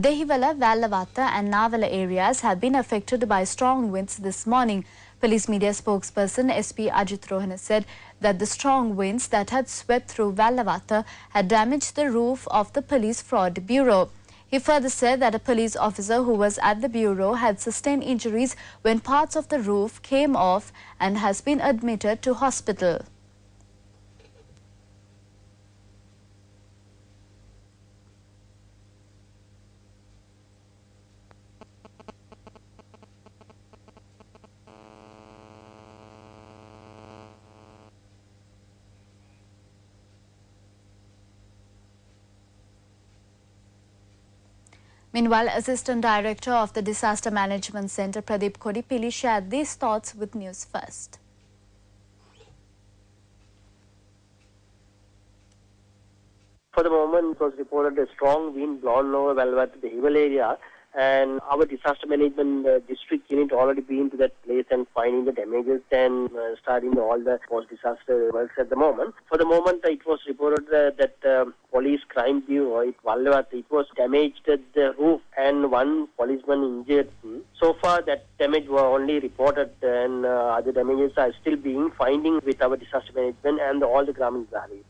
Dehiwala, Wellawatte and Nawala areas have been affected by strong winds this morning. Police media spokesperson SP Ajit Rohan said that the strong winds that had swept through Wellawatte had damaged the roof of the Police Fraud Bureau. He further said that a police officer who was at the bureau had sustained injuries when parts of the roof came off and has been admitted to hospital. Meanwhile, Assistant Director of the Disaster Management Centre, Pradeep Kodipilli, shared these thoughts with News First. For the moment, it was reported a strong wind blown over Wellawatte, the Dehiwala area, and our disaster management district unit already been to that place and finding the damages and starting all the post-disaster works at the moment. For the moment, it was reported that police crime bureau at Wellawatte, it was damaged at the roof and one policeman injured. So far, that damage were only reported and other damages are still being finding with our disaster management and all the Gramin valleys.